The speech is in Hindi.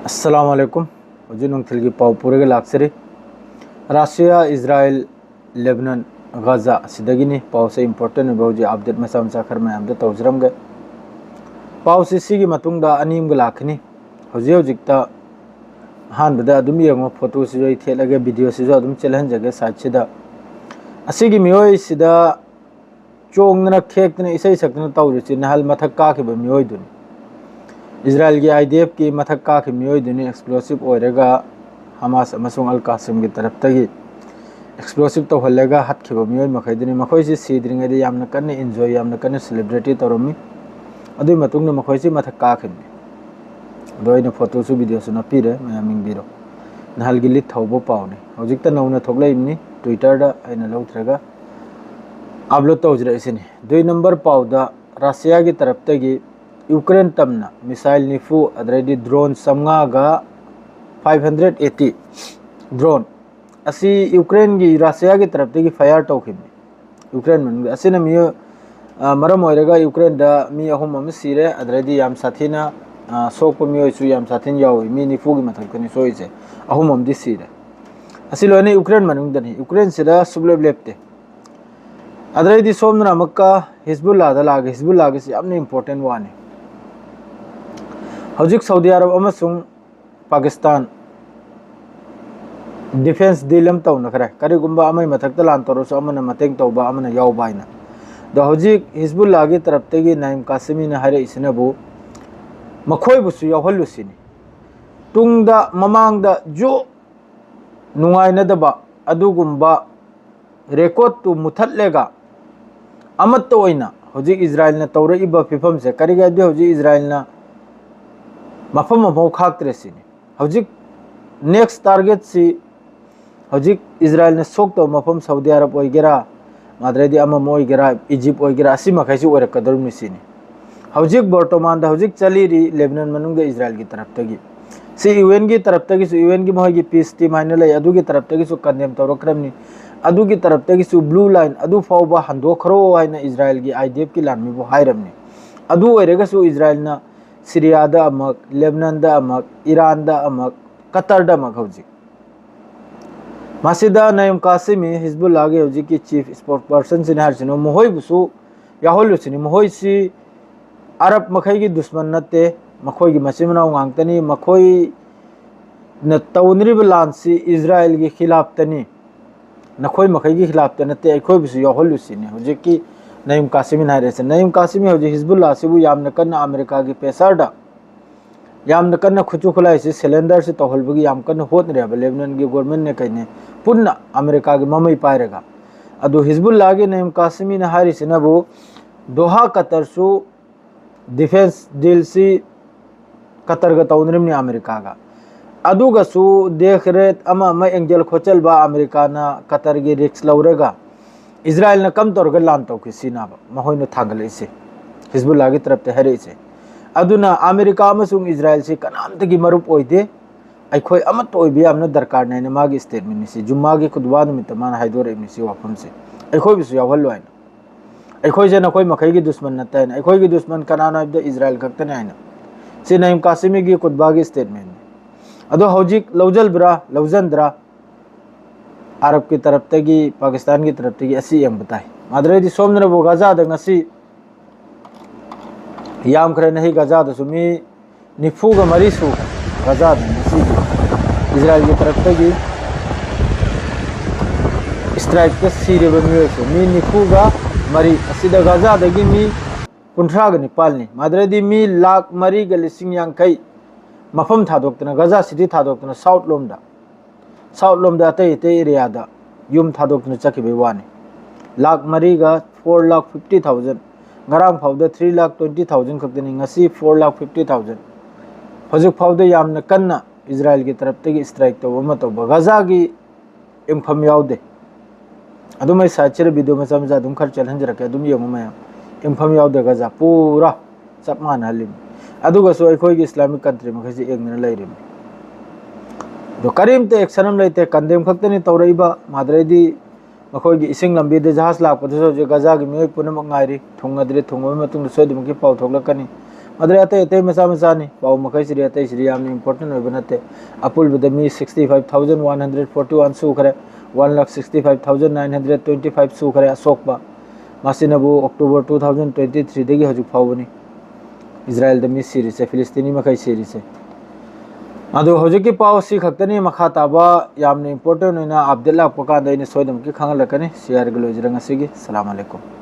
अस्सलामुअलैकुम हजूर नंगथिल की पाव पूरे लाक्सरी रशिया इजराइल लेबनान गजा सिदगिनी पाव से इंपोर्टेंट बहुजी अपडेट मसा मसा खर मैं आमदे तौजरम गए पाव से सी की मतुंगदा अनीम ग लाखनी हजि हजिकता हानबदा अदुम यंगो फोटो से जोई थेलगे वीडियो से जो अदुम चलहन जगे साइड सिदा असिगी मियोय सिदा चोंगना खेकना इसै सकना तौरिसि नहल मथक काखिबा मियोय दुनी इजराइल की IDF की मथक का मियोय दुनी एक्सप्लोसिव ओरेगा हमास अमसुंग अल कासिम की तरफ तगी एक्सप्लोसिव तो हल्लेगा हत्खिबा मियोय मखैदनी मखोयसि सीद्रिंगेदि यामना कन्ने एन्जॉय यामना कन्ने सेलिब्रेटी तौरमी अदुई मतुंगना मखोयसि मथक काखिबनी दोइना फोटो सु वीडियो सु नपीरे मयामिंग बिरो नहल गिली थौबो पावने हौजिकता नौना थोगलाइमनी ट्विटर दा आइना लौथ्रगा अपलोड तौजराइसिनी 2 नंबर पावदा रशिया की तरफ तगी यूक्रेन तमना मिसाइल निफू अदरेडी ड्रोन समगा 580 ड्रोन असी यूक्रेन की रशिया की तरफ की फायर तौखिबनी यूक्रेन मन असिना मियो मरम ओइरेगा यूक्रेन दा मी अहुम अम सिरे अदरेडी याम साथीना सोक मियोसु याम साथीन याव मी निफू की मथकनी सोइसे अहुम अम दि सिरे असी लोने यूक्रेन मनुंग दनी यूक्रेन सिदा सुबलेब लेपते अदरेडी सोमना मक्का हिजबुल्लाह दा लागे हिजबुल्लाह के यामने इंपोर्टेंट वाने हौजिक सऊदी अरब अमसुंग पाकिस्तान डिफेंस डील तौनखरे करीगुंबा अमय मथक्ता लान तौरसु अमना मतेंग तौबा अमना यावबाइना दो हौजिक हिजबुल्लाह की तरफतगी नाइम कासिमीना हारे इसनबु मखोयबुसु यावहल्लुसिनी तुंगदा ममांगदा जो नुंगाइनदबा अदुगुंबा रेकॉर्ड तु मुथतलेगा अमत्त ओइना हौजिक इजराइलना तौरइबा फिफमसे करीगादि हौजिक इजराइलना मफम मफौ खाक्तरेसिनी हौजिक नेक्स्ट टारगेट सी हौजिक इजराइल ने सोक तो मफम सऊदी अरब ओइगेरा माद्रेदी अमम ओइगेरा इजिप्ट ओइगेरा असि मखैसि ओइरकदरुमिसिनी हौजिक बर्तमान दा हौजिक चलीरी लेबनान मनुंग इजराइल की तरफ तगी सी यूएन की तरफ तगी सु यूएन की मोहगी पीस टीम हाइना लय अदु की तरफ तगी सु कंडेम तौरक्रमनी अदु की तरफ तगी सु ब्लू लाइन अदु फावबा हंदोखरो हाइना इजराइल की IDF की लानमी बो हाइरमनी अदु ओइरेगा सु इजराइल ना सीरिया दा अमक लेबनान दा अमक ईरान दा अमक कतर दा अमक हौजिक मासिदा नाइम कासिमी हिजबुल्लाह के हौजिक की चीफ स्पोर्ट पर्सन सिने हरसिनो मोहय बुसु याहोलुसिनी मोहय सी अरब मखै की दुश्मन नते मखोय की मसिमनाव गांगतनी मखोय न तौनरिब लानसी इजराइल के खिलाफ तनी नखोय मखै की खिलाफ तनते अखोय बुसु याहोलुसिनी हौजिक की नईम कासिमी नायरेसे नईम कासिमी हौजी हिजबुल्लाह सिबु यामना कन्ना अमेरिका की पेसरदा यामना कन्ना खुचु खुलाई से सिलेंडर से तौहलबगी याम कन्ना होतरेबा लेबनान की गवर्नमेंट ने कइने पुन्ना अमेरिका की ममई पायरेगा अदु हिजबुल्लाह के नईम कासिमी ने हारिसिनबु दोहा कतर सु डिफेंस डील सी कतर ग तौनरिमनी अमेरिका गा अदुगा सु देख रेत अमा एंगल खोचलबा अमेरिका ना कतर की रिक्स लौरेगा इजराइल ने कम तौर लान तौकी सीनाब महोइन थागल हिजबुल्लाह की तरफ हरे अदुना अमेरिका अमसुंग इजराइल से कनामत की मरुप ओइदे अखोय अमत ओइबे यामना दरकार नाइन मागी स्टेटमेंट से जुम्मा की खुदवा निमित्त मान हाइदोरेबनी से वाफम से अखोय बिसु यावहल्लोइन अखोय जे नखोय मखै की दुश्मन नतैन अखोय की दुश्मन कनाना इबदे इजराइल खक्तने आइना से नईम कासिमी की खुदबा की स्टेटमेंट अदो हौजिक लौजलब्रा लौजंद्रा अरब की तरफ तगी पाकिस्तान की तरफ तगी असी यंग बताई माद्रेदी सोमनर वो गजा दंगसी याम खरे नहीं गजा दसुमी निफूगा मरीसु गजा दंगसी इजराइल की तरफ तगी स्ट्राइक के सीरे बमियोसु मी निफूगा मरी असिदा गजा दगी मी कुंठराग निपालनी माद्रेदी मी लाख मरी गलिसिंग यांखै मफम थादोक्तना गजा सिटी थादोक्तना साउथ लोमदा साउथ लोमदा अतै अतै एरियादा युम थादोक्तना चखिबे वानी लाख मरीगा 4,50,000 ngaraang फावदा 3,20,000 खक्तनी ngasi 4,50,000 हजिक फावदा यामना कन्ना इजराइल की तरफ तगी स्ट्राइक तो मतो गजा की इंफम यावदे अदुमै साचर वीडियो में समझा दुम खर चलन जरके दुम यम मया इंफम यावदे गजा पूरा सब मान हलिम अदुगा सो अखोय की इस्लामिक कंट्री में खसी एक न लैरिम दो करीम ते एक्शनम लेते कंदेम खक्तनी तौरइबा माद्रेदी मखोय की इसिंग लंबी दे जहाज लापदसो जे गजा की मिय पुनम गायरी थुंगद्रे थुंगब मतुंग सोदम की पाव थोगलकनी अदरे अतै अतै मसा मसानी पाव मखै सिरि अतै सिरि याम इम्पोर्टेंट होय बनते अपुल बदमी 65141 सुखरे 1,65,925 सुखरे असोकबा मासिनबु अक्टोबर 2023 दगी हजु फावनी इजराइल दमी सिरि से फिलिस्तीनी मखै सिरि से अदो हजु पाव सी खक्तनी मखा ताबा याम इम्पोर्टेंट होना अपडेट लापका दैने सोयदम की खंगलकनी शेयर गलो जरंग सिगी सलाम अलैकुम।